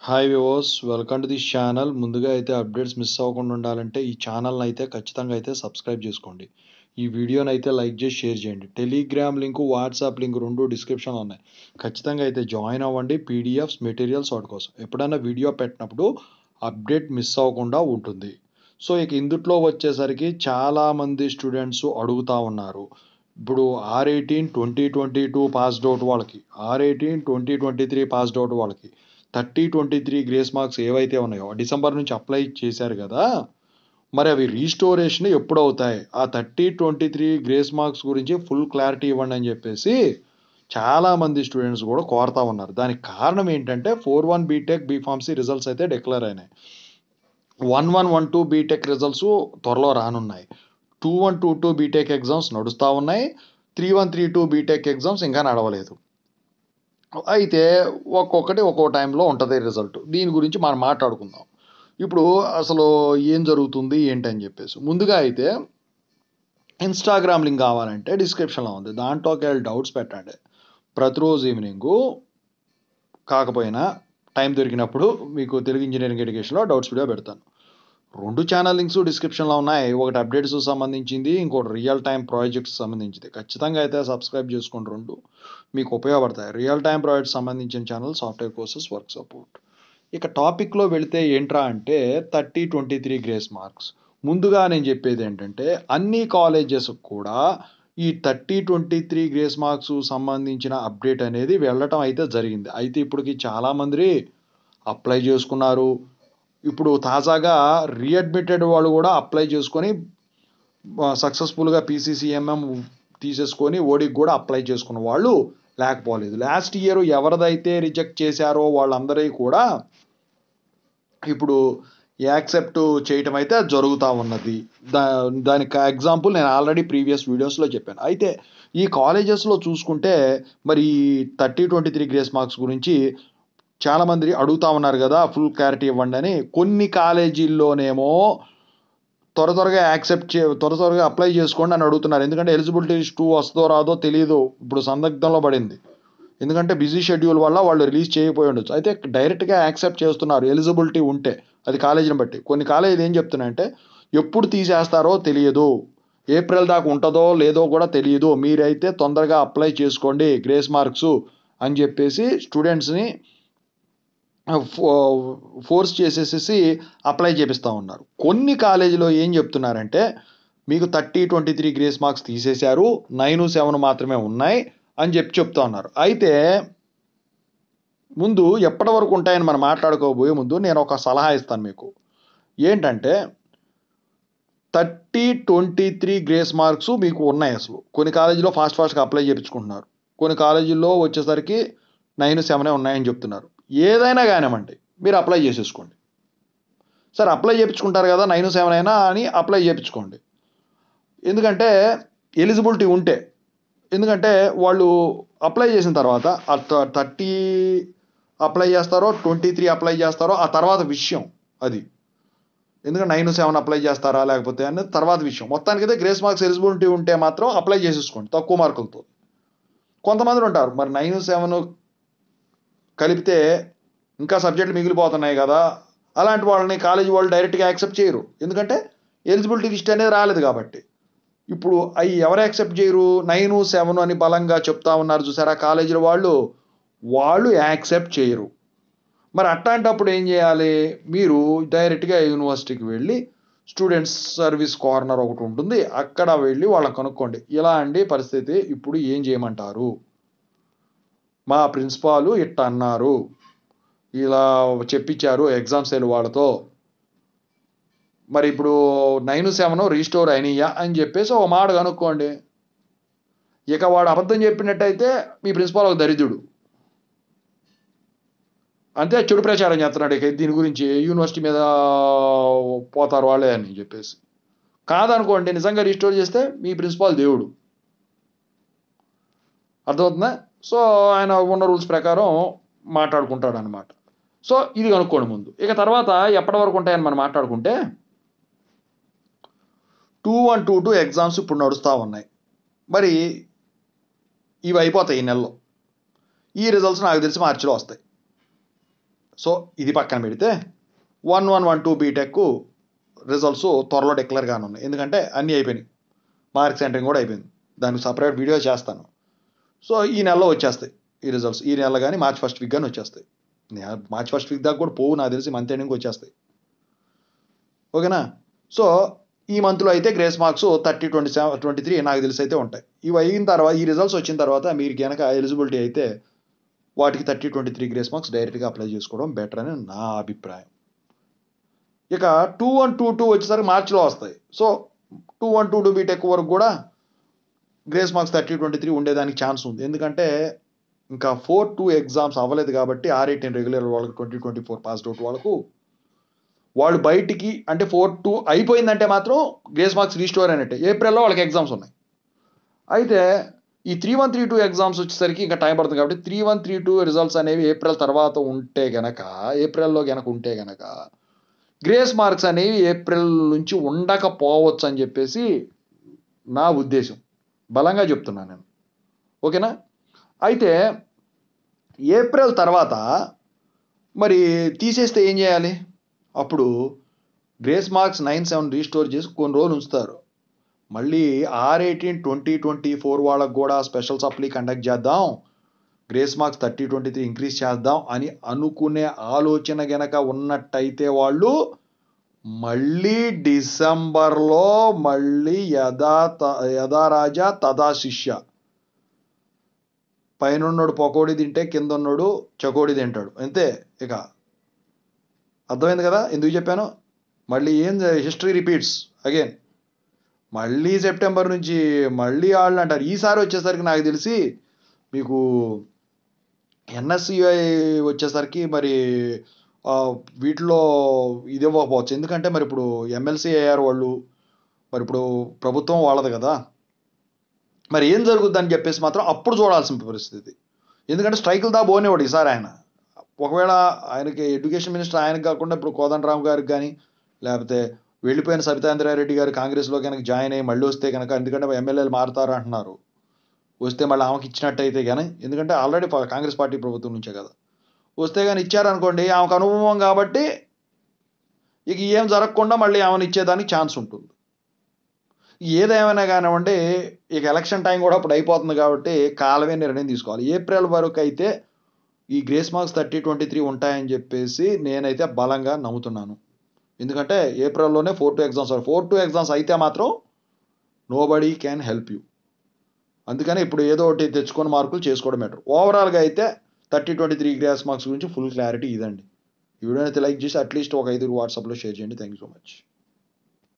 Hi viewers, welcome to this channel. ముందుగా అయితే updates miss అవ్వకుండా ఉండాలంటే ఈ ఛానల్ని అయితే ఖచ్చితంగా అయితే సబ్స్క్రైబ్ చేసుకోండి. ఈ వీడియోని అయితే లైక్ చేసి షేర్ చేయండి. టెలిగ్రామ్ లింకు, వాట్సాప్ లింక్ రెండు డిస్క్రిప్షన్లో ఉన్నాయి. ఖచ్చితంగా అయితే జాయిన్ అవ్వండి. పీడిఎఫ్స్, మెటీరియల్స్ వాటి కోసం ఎప్పుడైనా వీడియో పెట్టినప్పుడు అప్డేట్ మిస్ అవ్వకుండా ఉంటుంది. సో ఇక ఇందుట్లో వచ్చేసరికి చాలామంది స్టూడెంట్స్ అడుగుతూ ఉన్నారు. ఇప్పుడు R18-2022 పాస్డ్ అవుట్ వాళ్ళకి, R18-2023 పాస్డ్ అవుట్ వాళ్ళకి 30-23 గ్రేస్ మార్క్స్ ఏవైతే ఉన్నాయో డిసెంబర్ నుంచి అప్లై చేశారు కదా, మరి అవి రీస్టోరేషన్ ఎప్పుడు అవుతాయి? ఆ 30-23 గ్రేస్ మార్క్స్ గురించి ఫుల్ క్లారిటీ ఇవ్వండి అని చెప్పేసి చాలామంది స్టూడెంట్స్ కూడా కోరుతా ఉన్నారు. దానికి కారణం ఏంటంటే 4-1 బీటెక్ బీఫార్మసీ రిజల్ట్స్ అయితే డిక్లేర్ అయినాయి. 1-1-1-2 బీటెక్ రిజల్ట్స్ త్వరలో రానున్నాయి. 2-1-2-2 బీటెక్ ఎగ్జామ్స్ నడుస్తూ ఉన్నాయి. 3-1-3-2 బీటెక్ ఎగ్జామ్స్ ఇంకా నడవలేదు. అయితే ఒక్కొక్కటి ఒక్కో టైంలో ఉంటుంది రిజల్ట్. దీని గురించి మనం మాట్లాడుకుందాం. ఇప్పుడు అసలు ఏం జరుగుతుంది ఏంటి అని చెప్పేసి ముందుగా అయితే ఇన్స్టాగ్రామ్ లింక్ కావాలంటే డిస్క్రిప్షన్లో ఉంది. దాంట్లోకి వెళ్ళి డౌట్స్ పెట్టండి. ప్రతిరోజు ఈవినింగు కాకపోయినా టైం దొరికినప్పుడు మీకు తెలుగు ఇంజనీరింగ్ ఎడ్యుకేషన్లో డౌట్స్ వీడియో పెడతాను. 2 ఛానల్ లింక్స్ డిస్క్రిప్షన్లో ఉన్నాయి. ఒకటి అప్డేట్స్ సంబంధించింది, ఇంకోటి రియల్ టైం ప్రాజెక్ట్స్ సంబంధించింది. ఖచ్చితంగా అయితే సబ్స్క్రైబ్ చేసుకోండి. 2 మీకు ఉపయోగపడతాయి. రియల్ టైం ప్రాజెక్ట్స్ సంబంధించిన channel software courses, work support. ఇక టాపిక్లో వెళితే ఏంట్రా అంటే 30-23 గ్రేస్ మార్క్స్. ముందుగా నేను చెప్పేది ఏంటంటే అన్ని కాలేజెస్ కూడా ఈ 30-23 గ్రేస్ మార్క్స్ సంబంధించిన అప్డేట్ అనేది వెళ్ళటం అయితే జరిగింది. అయితే ఇప్పటికి చాలామంది అప్లై చేసుకున్నారు. ఇప్పుడు తాజాగా రీఅడ్మిటెడ్ వాళ్ళు కూడా అప్లై చేసుకొని సక్సెస్ఫుల్గా PCCMM తీసేసుకొని ఓడికి కూడా అప్లై చేసుకున్న వాళ్ళు లేకపోలేదు. లాస్ట్ ఇయర్ ఎవరిదైతే రిజెక్ట్ చేశారో వాళ్ళందరికీ కూడా ఇప్పుడు యాక్సెప్ట్ చేయటం అయితే జరుగుతూ ఉన్నది. దానికి ఎగ్జాంపుల్ నేను ఆల్రెడీ ప్రీవియస్ వీడియోస్లో చెప్పాను. అయితే ఈ కాలేజెస్లో చూసుకుంటే మరి 30-23 గ్రేస్ మార్క్స్ గురించి చాలామంది అడుగుతూ ఉన్నారు కదా, ఫుల్ క్లారిటీ ఇవ్వండి అని. కొన్ని కాలేజీల్లోనేమో త్వరగా త్వరగా అప్లై చేసుకోండి అని అడుగుతున్నారు. ఎందుకంటే ఎలిజిబిలిటీ 2 వస్తుందో రాదో తెలియదు. ఇప్పుడు సందిగ్ధంలో పడింది. ఎందుకంటే బిజీ షెడ్యూల్ వల్ల వాళ్ళు రిలీజ్ చేయకపోయి ఉండొచ్చు. అయితే డైరెక్ట్గా యాక్సెప్ట్ చేస్తున్నారు ఎలిజిబిలిటీ ఉంటే. అది కాలేజీని బట్టి. కొన్ని కాలేజీలు ఏం చెప్తున్నాయంటే ఎప్పుడు తీసేస్తారో తెలియదు, ఏప్రిల్ దాకా ఉంటుందో లేదో కూడా తెలియదు, మీరైతే తొందరగా అప్లై చేసుకోండి గ్రేస్ మార్క్స్ అని చెప్పేసి స్టూడెంట్స్ని ఫోర్స్ చేసేసి అప్లై చేపిస్తూ ఉన్నారు. కొన్ని కాలేజీలో ఏం చెప్తున్నారంటే మీకు 30-23 గ్రేస్ మార్క్స్ తీసేశారు, 9-7 మాత్రమే ఉన్నాయి అని చెప్తా ఉన్నారు. అయితే ముందు ఎప్పటి వరకు ఉంటాయని మనం మాట్లాడుకోబోయే ముందు నేను ఒక సలహా ఇస్తాను మీకు. ఏంటంటే 30-23 గ్రేస్ మార్క్స్ మీకు ఉన్నాయి. అసలు కొన్ని కాలేజీలో ఫాస్ట్గా అప్లై చేయించుకుంటున్నారు. కొన్ని కాలేజీల్లో వచ్చేసరికి 9-7 ఉన్నాయని చెప్తున్నారు. ఏదైనా కానివ్వండి, మీరు అప్లై చేసేసుకోండి. సరే అప్లై చేయించుకుంటారు కదా, 9-7 అయినా అని అప్లై చేయించుకోండి. ఎందుకంటే ఎలిజిబిలిటీ ఉంటే. ఎందుకంటే వాళ్ళు అప్లై చేసిన తర్వాత 30 అప్లై చేస్తారో 23 అప్లై చేస్తారో ఆ తర్వాత విషయం అది. ఎందుకంటే 9-7 అప్లై చేస్తారా లేకపోతే అనేది తర్వాత విషయం. మొత్తానికైతే గ్రేస్ మార్క్స్ ఎలిజిబిలిటీ ఉంటే మాత్రం అప్లై చేసేసుకోండి తక్కువ మార్కులతో. కొంతమంది ఉంటారు మరి 9-7 కలిపితే ఇంకా సబ్జెక్టులు మిగిలిపోతున్నాయి కదా, అలాంటి వాళ్ళని కాలేజీ వాళ్ళు డైరెక్ట్గా యాక్సెప్ట్ చేయరు. ఎందుకంటే ఎలిజిబిలిటీ లిస్ట్ అనేది రాలేదు కాబట్టి. ఇప్పుడు అవి ఎవరు యాక్సెప్ట్ చేయరు? 9-7 అని బలంగా చెప్తా ఉన్నారు చూసారా కాలేజీల వాళ్ళు యాక్సెప్ట్ చేయరు. మరి అట్లాంటప్పుడు ఏం చేయాలి? మీరు డైరెక్ట్గా యూనివర్సిటీకి వెళ్ళి స్టూడెంట్స్ సర్వీస్ కార్నర్ ఒకటి ఉంటుంది, అక్కడ వెళ్ళి వాళ్ళని కనుక్కోండి. ఇలా అండి పరిస్థితి, ఇప్పుడు ఏం చేయమంటారు? మా ప్రిన్సిపాల్ ఇట్ట అన్నారు, ఇలా చెప్పించారు ఎగ్జామ్స్ సెల్ వాళ్ళతో, మరి ఇప్పుడు 9-7 రీస్టోర్ అయినాయా అని చెప్పేసి ఒక మాట కనుక్కోండి. ఇక వాడు అబద్ధం చెప్పినట్టయితే మీ ప్రిన్సిపాల్ ఒక దరిద్రుడు, అంతే చెడు ప్రచారం చేస్తున్నాడు. ఇక దీని గురించి యూనివర్సిటీ మీద పోతారు వాళ్ళే అని చెప్పేసి. కాదనుకోండి, నిజంగా రీస్టోర్ చేస్తే మీ ప్రిన్సిపాల్ దేవుడు. అర్థమవుతుందా? సో ఆయన ఉన్న రూల్స్ ప్రకారం మాట్లాడుకుంటాడు అనమాట. సో ఇది కనుక్కోండి ముందు. ఇక తర్వాత ఎప్పటి వరకు ఉంటాయని మనం మాట్లాడుకుంటే 2-1-2-2 ఎగ్జామ్స్ ఇప్పుడు నడుస్తూ ఉన్నాయి. మరి ఇవి అయిపోతాయి ఈ నెలలో. ఈ రిజల్ట్స్ నాకు తెలిసి మార్చిలో వస్తాయి. సో ఇది పక్కన పెడితే 1112 బీటెక్ రిజల్ట్స్ త్వరలో డిక్లేర్ కానున్నాయి. ఎందుకంటే అన్నీ అయిపోయినాయి, మార్క్ సెంటరింగ్ కూడా అయిపోయింది. దానికి సపరేట్ వీడియో చేస్తాను. సో ఈ నెలలో వచ్చేస్తాయి ఈ రిజల్ట్స్. ఈ నెల కానీ మార్చ్ ఫస్ట్ వీక్ కానీ వచ్చేస్తాయి. మార్చ్ ఫస్ట్ వీక్ దాకా కూడా పోవు, నాకు తెలిసి మంత్ ఎండింగ్కి వచ్చేస్తాయి. ఓకేనా? సో ఈ మంత్లో అయితే గ్రేస్ మార్క్స్ 30, 27, 23 నాకు తెలిసి అయితే ఉంటాయి. ఇవి అయిన తర్వాత, ఈ రిజల్ట్స్ వచ్చిన తర్వాత మీరు కనుక ఎలిజిబిలిటీ అయితే వాటికి 30, 23 గ్రేస్ మార్క్స్ డైరెక్ట్గా అప్లై చేసుకోవడం బెటర్ అని నా అభిప్రాయం. ఇక 2122 వచ్చేసరికి మార్చిలో వస్తాయి. సో 2122 బీటెక్ వరకు కూడా గ్రేస్ మార్క్స్ 30, 23 ఉండేదానికి ఛాన్స్ ఉంది. ఎందుకంటే ఇంకా 4-2 ఎగ్జామ్స్ అవ్వలేదు కాబట్టి R18 రెగ్యులర్ వాళ్ళకి 2024 పాస్డ్ అవుట్ వాళ్ళకు వాళ్ళు బయటికి అంటే 4-2 అయిపోయిందంటే మాత్రం గ్రేస్ మార్క్స్ రీస్టోర్ అయినట్టే. ఏప్రిల్లో వాళ్ళకి ఎగ్జామ్స్ ఉన్నాయి. అయితే ఈ 3132 ఎగ్జామ్స్ వచ్చేసరికి ఇంకా టైం పడుతుంది కాబట్టి 3132 రిజల్ట్స్ అనేవి ఏప్రిల్ తర్వాత ఉంటే గనక, ఏప్రిల్లో గనక ఉంటే గనక గ్రేస్ మార్క్స్ అనేవి ఏప్రిల్ నుంచి ఉండకపోవచ్చు అని చెప్పేసి నా ఉద్దేశం. బలంగా చెప్తున్నాను నేను. ఓకేనా? అయితే ఏప్రిల్ తర్వాత మరి తీసేస్తే ఏం చేయాలి? అప్పుడు గ్రేస్ మార్క్స్ 9-7 రీస్టోర్ చేసి కొన్ని రోజులు ఉంచుతారు. మళ్ళీ R18 2024 వాళ్ళకు కూడా స్పెషల్ సప్లీ కండక్ట్ చేద్దాం, గ్రేస్ మార్క్స్ 30, 23 ఇంక్రీజ్ చేద్దాం అని అనుకునే ఆలోచన గనక ఉన్నట్టయితే వాళ్ళు మళ్ళీ డిసెంబర్లో మళ్ళీ యథా రాజా తథా శిష్య, పైనున్నోడు పకోడీ తింటే కింద ఉన్నోడు చకోడీ తింటాడు అంతే. ఇక అర్థమైంది కదా ఎందుకు చెప్పాను? మళ్ళీ ఏం హిస్టరీ రిపీట్స్ అగైన్. మళ్ళీ సెప్టెంబర్ నుంచి మళ్ళీ వాళ్ళు అంటారు. ఈసారి వచ్చేసరికి నాకు తెలిసి మీకు NSCI వచ్చేసరికి మరి వీటిలో ఇది ఇవ్వకపోవచ్చు. ఎందుకంటే మరి ఇప్పుడు MLC అయ్యారు వాళ్ళు, మరి ఇప్పుడు ప్రభుత్వం వాళ్ళది కదా, మరి ఏం జరుగుద్దని చెప్పేసి మాత్రం అప్పుడు చూడాల్సిన పరిస్థితి. ఎందుకంటే స్ట్రైకులు దా పోనేవాడు ఈసారి ఆయన. ఒకవేళ ఆయనకి ఎడ్యుకేషన్ మినిస్టర్ ఆయనకు కాకుండా ఇప్పుడు కోదండరామ్ గారికి కానీ, లేకపోతే వెళ్ళిపోయిన సబితాంద్రారెడ్డి గారు కాంగ్రెస్లో కనుక జాయిన్ అయ్యి మళ్ళీ వస్తే కనుక, ఎందుకంటే ఎమ్మెల్యేలు మారుతారు అంటున్నారు, వస్తే మళ్ళీ ఆమెకి ఇచ్చినట్టయితే కానీ, ఎందుకంటే ఆల్రెడీ కాంగ్రెస్ పార్టీ ప్రభుత్వం నుంచే కదా, వస్తే కానీ ఇచ్చారనుకోండి ఆమెకు అనుభవం కాబట్టి ఇక ఏం జరగకుండా మళ్ళీ ఆమెను ఇచ్చేదానికి ఛాన్స్ ఉంటుంది. ఏదేమైనా కానివ్వండి, ఇక ఎలక్షన్ టైం కూడా అప్పుడు అయిపోతుంది కాబట్టి కాలమే నిర్ణయం తీసుకోవాలి. ఏప్రిల్ వరకు అయితే ఈ గ్రేస్ మార్క్స్ 30, 23 ఉంటాయని చెప్పేసి నేనైతే బలంగా నమ్ముతున్నాను. ఎందుకంటే ఏప్రిల్లోనే 4-2 ఎగ్జామ్స్, 4-2 ఎగ్జామ్స్ అయితే మాత్రం నోబడీ క్యాన్ హెల్ప్ యూ. అందుకని ఇప్పుడు ఏదో ఒకటి తెచ్చుకొని మార్కులు చేసుకోవడం బెటర్. ఓవరాల్గా అయితే 30, 23 గ్రేస్ మార్క్స్ గురించి ఫుల్ క్లారిటీ ఇదండి. ఈ వీడియో అయితే లైక్ చేసి అట్లీస్ట్ ఒక 5 వాట్సాప్లో షేర్ చేయండి. Thank you so much.